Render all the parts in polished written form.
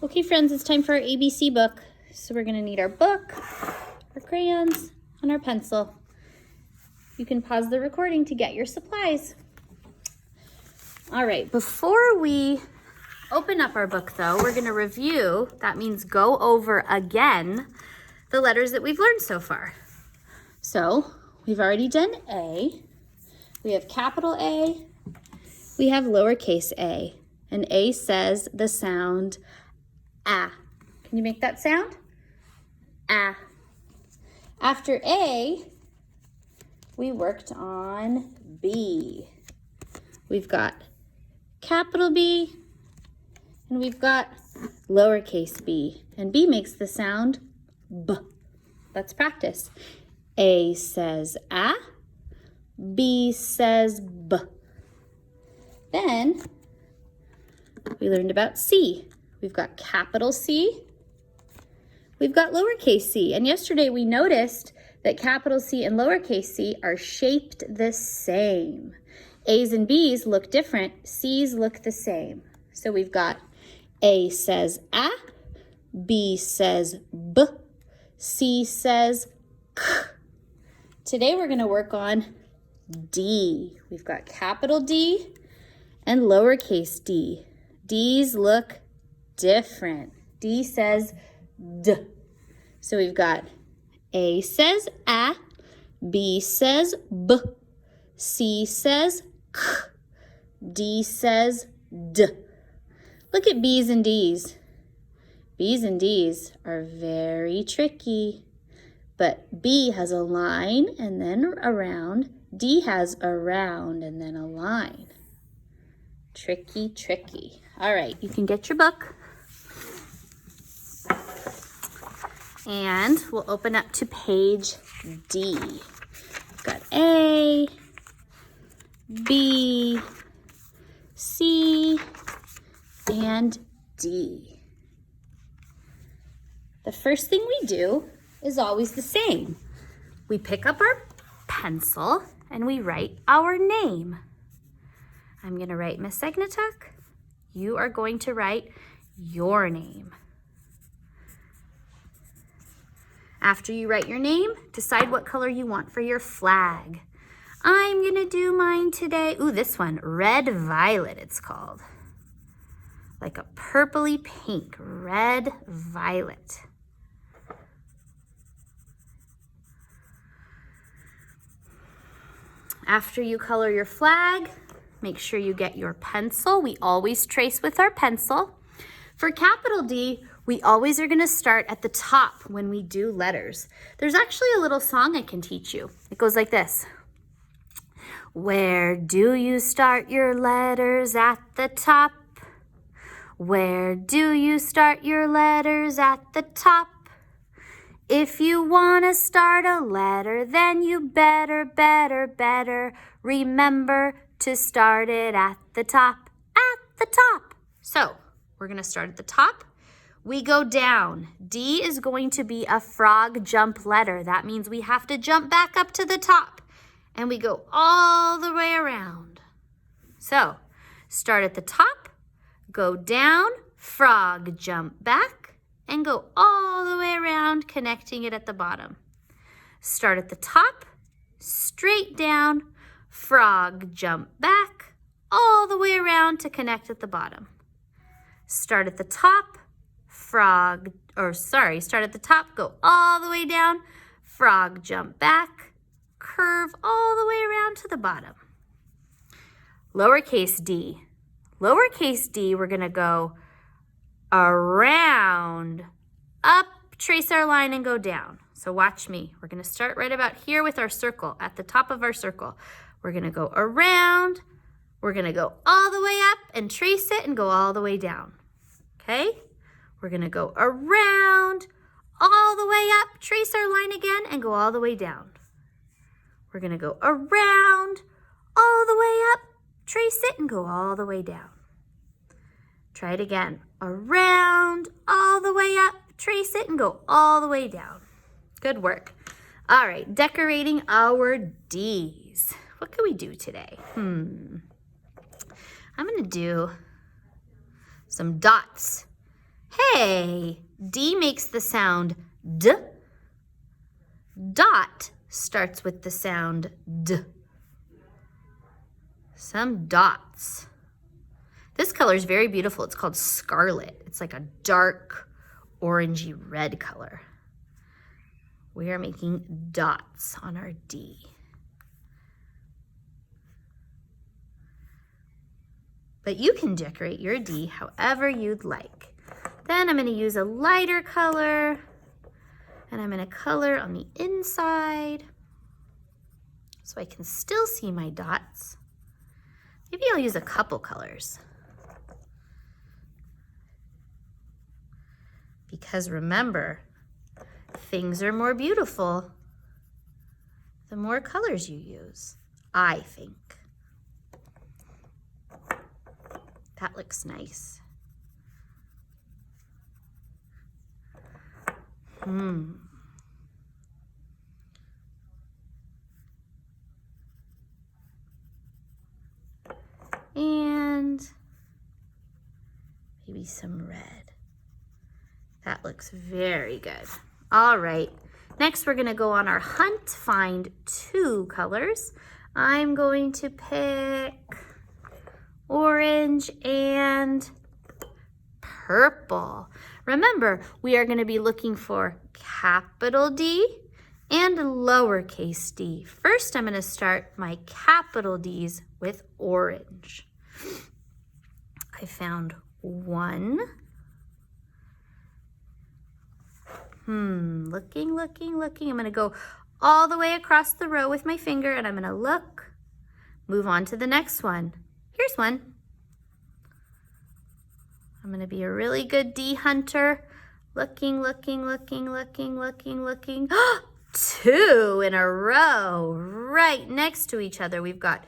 Okay, friends, it's time for our ABC book. So we're going to need our book, our crayons, and our pencil. You can pause the recording to get your supplies. All right, before we open up our book, though, we're going to review, that means go over again, the letters that we've learned so far. So we've already done A. We have capital A. We have lowercase a. And A says the sound ah. Can you make that sound? Ah. After A, we worked on B. We've got capital B, and we've got lowercase b. And B makes the sound B. Let's practice. A says ah, B says B. Then we learned about C. We've got capital C. We've got lowercase c. And yesterday we noticed that capital C and lowercase c are shaped the same. A's and B's look different. C's look the same. So we've got A says ah, B says B, C says k. Today we're going to work on D. We've got capital D and lowercase d. D's look different. D says D. So we've got A says ah, B says B, C says k, D says D. Look at B's and D's. B's and D's are very tricky, but B has a line and then around. D has a round and then a line. Tricky, tricky. All right, you can get your book. And we'll open up to page D. We've got A, B, C, and D. The first thing we do is always the same. We pick up our pencil and we write our name. I'm going to write Miss Egnatuk. You are going to write your name. After you write your name, decide what color you want for your flag. I'm going to do mine today. Ooh, this one, red violet it's called. Like a purpley pink, red violet. After you color your flag, make sure you get your pencil. We always trace with our pencil. For capital D, we always are going to start at the top when we do letters. There's actually a little song I can teach you. It goes like this. Where do you start your letters? At the top. Where do you start your letters? At the top. If you want to start a letter, then you better remember to start it at the top. At the top. So, we're going to start at the top. We go down. D is going to be a frog jump letter. That means we have to jump back up to the top. And we go all the way around. So, start at the top, go down, frog jump back, and go all the way around, connecting it at the bottom. Start at the top, straight down, frog jump back, all the way around to connect at the bottom. Start at the top, start at the top, go all the way down, frog jump back, curve all the way around to the bottom. Lowercase d. Lowercase d, we're going to go around, up, trace our line, and go down. So watch me. We're going to start right about here with our circle, at the top of our circle. We're going to go around, we're going to go all the way up and trace it and go all the way down. Okay? We're going to go around, all the way up, trace our line again, and go all the way down. We're going to go around, all the way up, trace it, and go all the way down. Try it again. Around, all the way up, trace it, and go all the way down. Good work. All right, decorating our D's. What can we do today? I'm going to do some dots. Hey, D makes the sound D. Dot starts with the sound D. Some dots. This color is very beautiful. It's called scarlet. It's like a dark orangey red color. We are making dots on our D. But you can decorate your D however you'd like. Then I'm going to use a lighter color, and I'm going to color on the inside so I can still see my dots. Maybe I'll use a couple colors. Because remember, things are more beautiful the more colors you use, I think. That looks nice. And maybe some red. That looks very good. All right, next we're gonna go on our hunt, find 2 colors. I'm going to pick orange and purple. Remember, we are gonna be looking for capital D and lowercase d. First, I'm gonna start my capital D's with orange. I found 1. Looking. I'm gonna go all the way across the row with my finger, and I'm gonna look, move on to the next one. Here's 1. I'm gonna be a really good D hunter. Looking. 2 in a row, right next to each other. We've got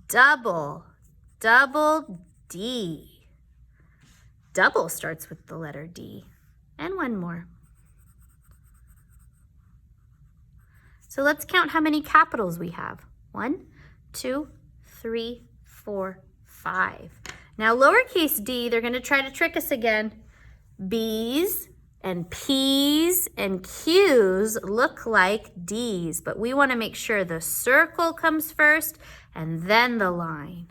double D. Double starts with the letter D. And 1 more. So let's count how many capitals we have. 1, 2, 3, 4, 5. Now lowercase d, they're gonna try to trick us again. B's and P's and Q's look like D's, but we wanna make sure the circle comes first and then the line.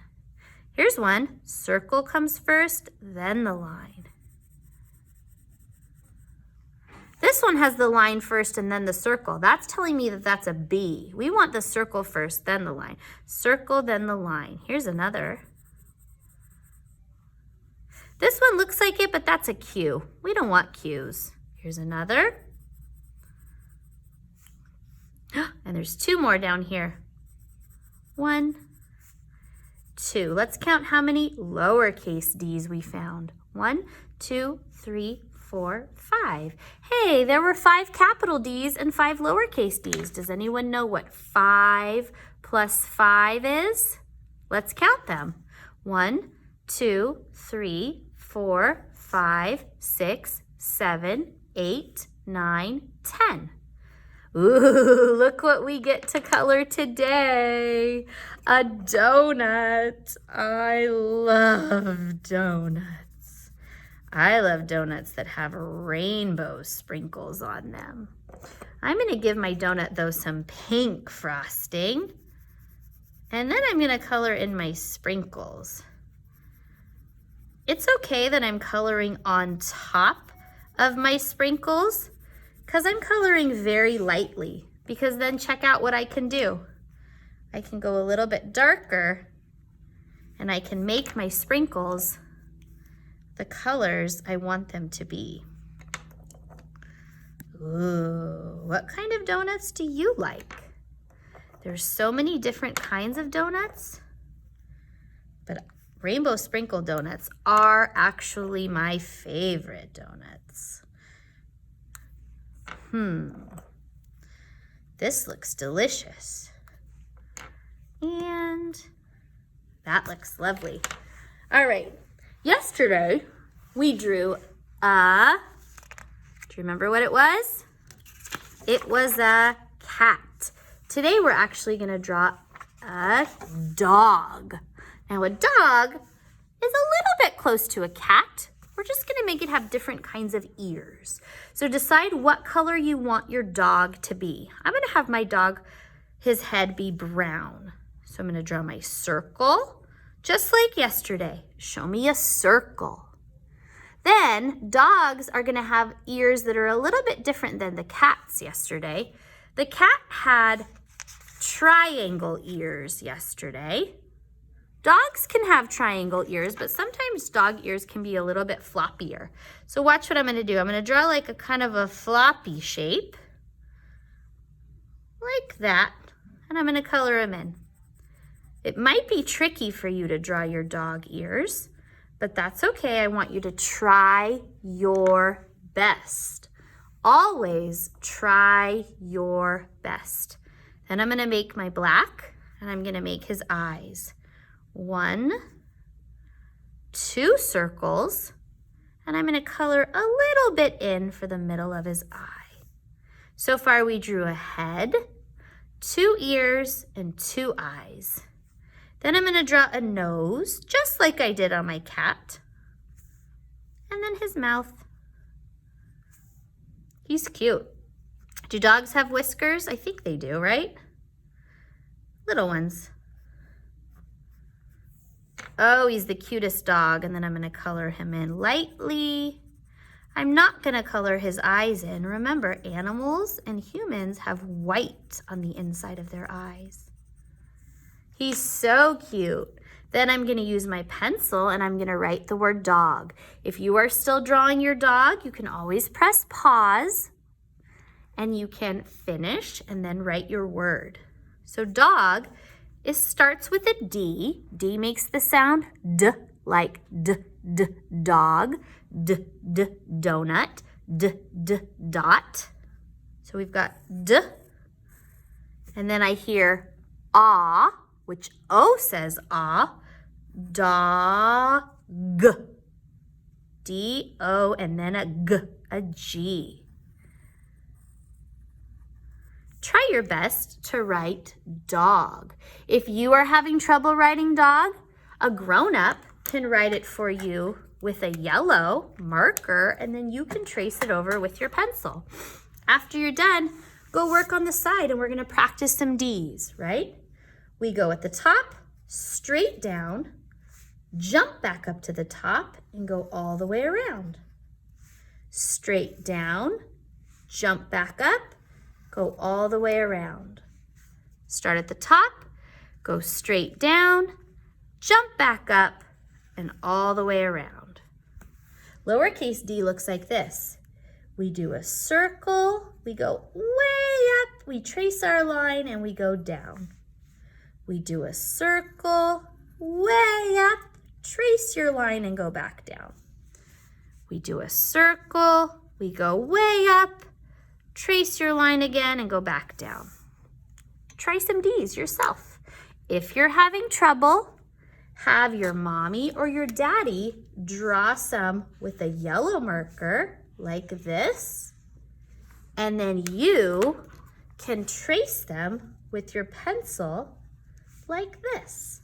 Here's 1, circle comes first, then the line. This one has the line first and then the circle. That's telling me that that's a B. We want the circle first, then the line. Circle, then the line. Here's another. This one looks like it, but that's a Q. We don't want Q's. Here's another. And there's 2 more down here. 1, 2. Let's count how many lowercase d's we found. 1, 2, 3, 4, 5. Hey, there were 5 capital D's and 5 lowercase d's. Does anyone know what 5 plus 5 is? Let's count them. 1, 2, 3, 4, 5, 6, 7, 8, 9, 10. Ooh, look what we get to color today. A donut. I love donuts. I love donuts that have rainbow sprinkles on them. I'm gonna give my donut though some pink frosting. And then I'm gonna color in my sprinkles. It's okay that I'm coloring on top of my sprinkles because I'm coloring very lightly, because then check out what I can do. I can go a little bit darker and I can make my sprinkles the colors I want them to be. Ooh, what kind of donuts do you like? There's so many different kinds of donuts, but rainbow sprinkle donuts are actually my favorite donuts. This looks delicious. And that looks lovely. All right, yesterday we drew a, do you remember what it was? It was a cat. Today we're actually gonna draw a dog. Now a dog is a little bit close to a cat. We're just gonna make it have different kinds of ears. So decide what color you want your dog to be. I'm gonna have my dog, his head be brown. So I'm gonna draw my circle, just like yesterday. Show me a circle. Then dogs are gonna have ears that are a little bit different than the cat's yesterday. The cat had triangle ears yesterday. Dogs can have triangle ears, but sometimes dog ears can be a little bit floppier. So watch what I'm gonna do. I'm gonna draw like a kind of a floppy shape, like that, and I'm gonna color them in. It might be tricky for you to draw your dog ears, but that's okay. I want you to try your best. Always try your best. Then I'm gonna make my black, and I'm gonna make his eyes. 1, 2 circles, and I'm gonna color a little bit in for the middle of his eye. So far we drew a head, 2 ears, and 2 eyes. Then I'm gonna draw a nose, just like I did on my cat. And then his mouth. He's cute. Do dogs have whiskers? I think they do, right? Little ones. Oh, he's the cutest dog. And then I'm gonna color him in lightly. I'm not gonna color his eyes in. Remember, animals and humans have white on the inside of their eyes. He's so cute. Then I'm gonna use my pencil and I'm gonna write the word dog. If you are still drawing your dog, you can always press pause and you can finish and then write your word. So dog, it starts with a D. D makes the sound D, like D, D, dog, D, D, donut, D, D, dot. So we've got D. And then I hear ah, which O says ah, dog. D-O and then a G. Try your best to write dog. If you are having trouble writing dog, a grown-up can write it for you with a yellow marker, and then you can trace it over with your pencil. After you're done, go work on the side, and we're gonna practice some Ds, right? We go at the top, straight down, jump back up to the top, and go all the way around. Straight down, jump back up, go all the way around. Start at the top, go straight down, jump back up, and all the way around. Lowercase d looks like this. We do a circle, we go way up, we trace our line, and we go down. We do a circle, way up, trace your line, and go back down. We do a circle, we go way up, trace your line again, and go back down. Try some Ds yourself. If you're having trouble, have your mommy or your daddy draw some with a yellow marker like this, and then you can trace them with your pencil like this.